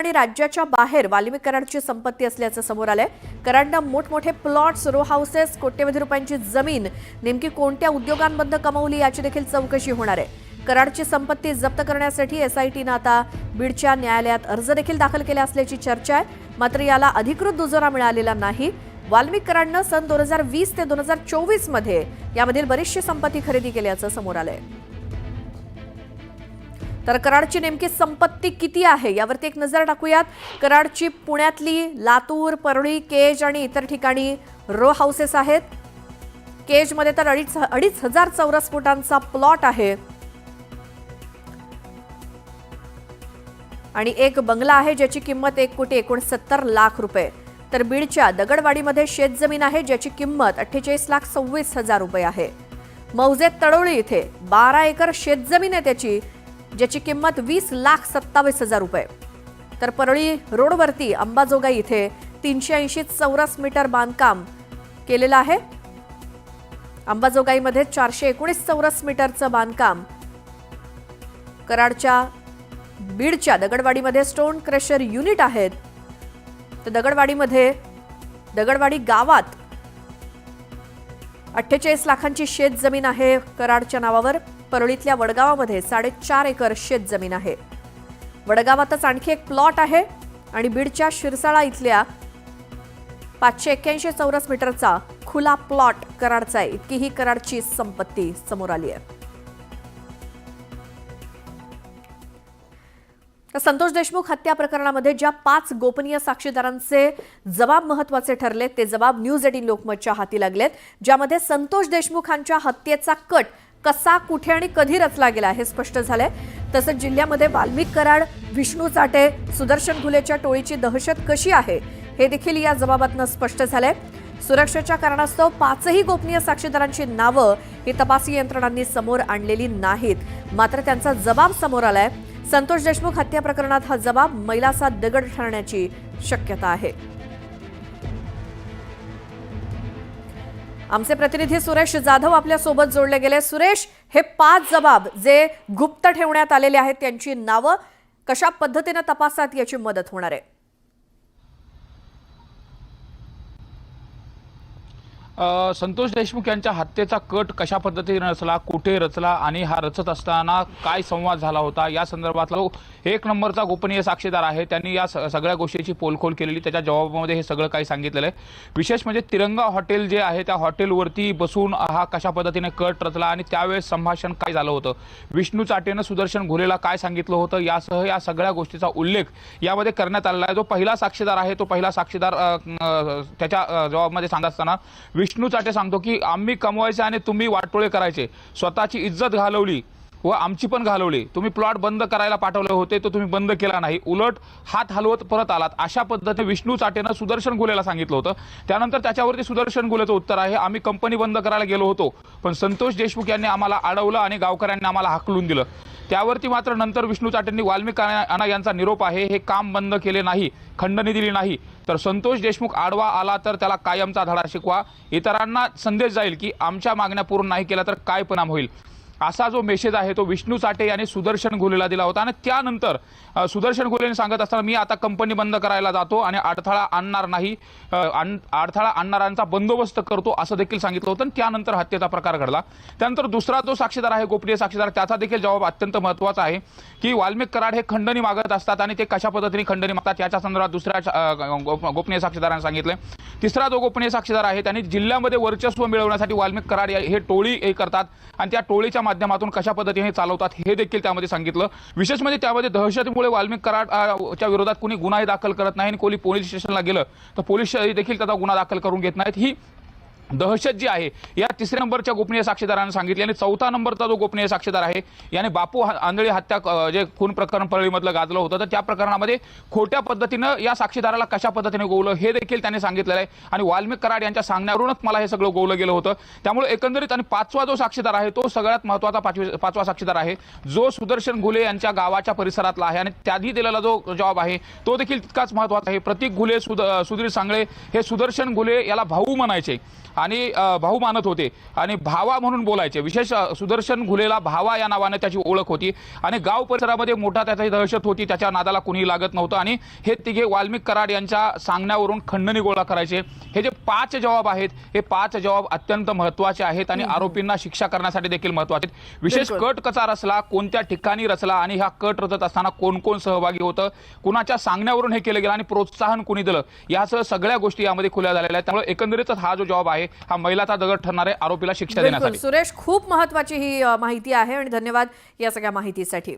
आणि राज्याच्या बाहेर वाल्मिक कराडची संपत्ती असल्याचं समोर आलंय। कराडनं मोठमोठे प्लॉट्स, रो हाऊसेस, कोट्यवधी रुपयांची जमीन नेमकी कोणत्या उद्योगांबद्दल कमावली याची देखील चौकशी होणार आहे। कराडची संपत्ती जप्त करण्यासाठी एसआयटीनं आता बीडच्या न्यायालयात अर्ज देखील दाखल केला असल्याची चर्चा आहे, मात्र याला अधिकृत दुजोरा मिळालेला नाही। वाल्मिक कराडनं सन 2020 ते 2024 मध्ये यामधील बरीचशी संपत्ती खरेदी केल्याचं समोर आलंय। तर कराडची नेमकी संपत्ती किती आहे यावरती एक नजर टाकूयात। कराडची पुण्यातली लातूर, परळी, केज आणि इतर ठिकाणी रो हाऊसेस आहेत। केजमध्ये तर 2,500 चौरस फुटांचा प्लॉट आहे आणि एक बंगला आहे ज्याची किंमत 1,69,00,000 रुपये। तर बीडच्या दगडवाडीमध्ये शेतजमीन आहे ज्याची किंमत 48,26,000 रुपये आहे। मौजे तळोळी इथे 12 एकर शेतजमीन आहे त्याची, ज्याची किंमत 20,27,000 रुपये। तर परळी रोडवरती अंबाजोगाई इथे 380 चौरस मीटर बांधकाम केलेलं आहे। अंबाजोगाईमध्ये 419 चौरस मीटरचं बांधकाम। कराडच्या बीडच्या दगडवाडीमध्ये स्टोन क्रशर युनिट आहेत। तर दगडवाडी गावात 48 लाखांची शेतजमीन आहे कराडच्या नावावर। परळीतल्या वडगावामध्ये 4.5 एकर शेतजमीन आहे। वडगावातच आणखी एक प्लॉट आहे आणि बीडच्या शिरसाळा इथल्या 581 चौरस मीटरचा खुला प्लॉट कराडचा आहे। इतकी ही कराडची संपत्ती समोर आली आहे। संतोष देशमुख हत्या प्रकरणामध्ये ज्या 5 गोपनीय साक्षीदारांचे जबाब महत्त्वाचे ठरले ते जबाब न्यूज 18 लोकमतच्या हाती लागलेत, ज्यामध्ये संतोष देशमुखांच्या हत्येचा कट कसा, कुठे आणि कधी रचला गेला हे स्पष्ट झालंय। तसंच जिल्ह्यामध्ये वाल्मिक कराड, विष्णू चाटे, सुदर्शन घुलेच्या टोळीची दहशत कशी आहे हे देखील या जबाबातनं स्पष्ट झालंय। सुरक्षेच्या कारणास्तव 5ही गोपनीय साक्षीदारांची नावं ही तपासी यंत्रणांनी समोर आणलेली नाहीत, मात्र त्यांचा जबाब समोर आलाय। संतोष देशमुख हत्या प्रकरणात हा जबाब मैलाचा दगड ठरण्याची शक्यता आहे। आमचे प्रतिनिधी सुरेश जाधव आपल्या सोबत जोडले गेले। सुरेश, हे 5 जबाब जे गुप्त ठेवण्यात आलेले आहेत त्यांची नावं कशा पद्धतीने तपासात याची मदत होणार आहे? संतोष देशमुख यांच्या हत्येचा कट कशा पद्धतीने रचला, कुठे रचला आणि हा रचत असताना काय संवाद झाला होता या संदर्भातला 1 नंबरचा गोपनीय साक्षीदार आहे। त्यांनी या सगळ्या गोष्टीची पोलखोल केलेली, त्याच्या जबाबामध्ये हे सगळं काही सांगितलेलं आहे। विशेष म्हणजे तिरंगा हॉटेल जे आहे त्या हॉटेलवरती बसून हा कशा पद्धतीने कट रचला आणि त्यावेळेस संभाषण काय झालं होतं, विष्णू चाटेनं सुदर्शन घुलेला काय सांगितलं होतं, यासह या सगळ्या गोष्टीचा उल्लेख यामध्ये करण्यात आलेला आहे। जो पहिला साक्षीदार आहे तो पहिला साक्षीदार त्याच्या जबाबामध्ये सांगत असताना विष्णू चाटे सांगतो की आम्ही कमवायचे आणि तुम्ही वाटोळे करायचे, स्वतःची इज्जत घालवली व आमची पण घालवली। तुम्ही प्लॉट बंद करायला पाठवले होते तो तुम्ही बंद केला नाही, उलट हात हलवत परत आलात, अशा पद्धतीने विष्णू चाटेनं सुदर्शन घुलेला सांगितलं होतं। त्यानंतर त्याच्यावरती सुदर्शन घुलेचं उत्तर आहे, आम्ही कंपनी बंद करायला गेलो होतो पण संतोष देशमुख यांनी आम्हाला अडवलं आणि गावकऱ्यांनी आम्हाला हाकलून दिलं। त्यावरती मात्र नंतर विष्णू चाटेंनी वाल्मिक अण्णा यांचा निरोप आहे, हे काम बंद केले नाही, खंडणी दिली नाही, तर संतोष देशमुख आडवा आला तर त्याला कायमचा धडा शिकवा, इतरांना संदेश जाईल की आमच्या मागण्या पूर्ण नाही केल्या तर काय परिणाम होईल, असा जो मेसेज आहे तो विष्णू चाटे यांनी सुदर्शन घुलेला दिला होता। आणि त्यानंतर सुदर्शन घुलेने सांगत असताना मी आता कंपनी बंद करायला जातो आणि अडथळा आणणार नाही, अडथळा आणणाऱ्यांचा बंदोबस्त करतो असं देखील सांगितलं होतं। त्यानंतर हत्येचा प्रकार घडला। त्यानंतर दुसरा जो साक्षीदार आहे गोपनीय साक्षीदार, त्याचा देखील जबाब अत्यंत महत्त्वाचा आहे की वाल्मिक कराड हे खंडणी मागत असतात आणि ते कशा पद्धतीने खंडणी मागतात याच्या संदर्भात दुसऱ्या गोपनीय साक्षीदारांनी सांगितले। तिसरा जो गोपनीय साक्षीदार आहे त्यांनी जिल्ह्यामध्ये वर्चस्व मिळवण्यासाठी वाल्मिक कराड हे टोळी हे करतात आणि त्या टोळीच्या माध्यमातून कशा पद्धतीने चालवतात हे देखील त्यामध्ये सांगितलं। विशेष म्हणजे त्यामध्ये दहशतीमुळे वाल्मिक कराडच्या विरोधात कोणी गुन्हाही दाखल करत नाही आणि कोणी पोलीस स्टेशनला गेलं तर पोलीस देखील त्याचा गुन्हा दाखल करून घेत नाहीत। ही दहशत जी आहे या 3ऱ्या नंबरच्या गोपनीय साक्षीदारांनी सांगितली। आणि 4था नंबरचा जो गोपनीय साक्षीदार आहे याने बापू आंधळी हत्या जे खून प्रकरण परळीमधलं गाजलं होतं तर त्या प्रकरणामध्ये खोट्या पद्धतीनं या साक्षीदाराला कशा पद्धतीने गोवलं हे देखील त्यांनी सांगितलेलं आहे आणि वाल्मिक कराड यांच्या सांगण्यावरूनच मला हे सगळं गोवलं गेलं होतं। त्यामुळे एकंदरीत आणि 5वा जो साक्षीदार आहे तो सगळ्यात महत्त्वाचा 5वा साक्षीदार आहे जो सुदर्शन घुले यांच्या गावाच्या परिसरातला आहे आणि त्याधी दिलेला जो जबाब आहे तो देखील तितकाच महत्त्वाचा आहे। प्रतीक घुले, सुधीर सांगळे हे सुदर्शन घुले याला भाऊ म्हणायचे आणि भाऊ मानत होते आणि भावा म्हणून बोलायचे. विशेष सुदर्शन घुलेला भावा या नावाने त्याची ओळख होती आणि गाव परिसरामध्ये मोठा त्याची दहशत होती. त्याच्या नादाला कुणी लागत नव्हतं आणि हे तिघे वाल्मिक कराड यांच्या सांगण्यावरून खंडणी गोळा करायचे. हे जे 5 जबाब आहेत, हे 5 जबाब अत्यंत महत्त्वाचे आहेत आणि आरोपींना शिक्षा करण्यासाठी देखील महत्त्वाचे आहेत. विशेष कट कसा रचला, कोणत्या ठिकाणी रचला आणि हा कट रचत असताना कोण कोण सहभागी होतं, कुणाच्या सांगण्यावरून हे केलं गेलं आणि प्रोत्साहन कुणी दिलं, यासह सगळ्या गोष्टी यामध्ये खुल्या झालेल्या आहेत. त्यामुळे एकंदरीतच हा जो जबाब आहे हा मैलाचा दगड ठरणार आहे आरोपीला शिक्षा बिलकुल देण्यासाठी. सुरेश, खूप महत्वाची ही माहिती आहे आणि धन्यवाद या सगळ्या माहितीसाठी.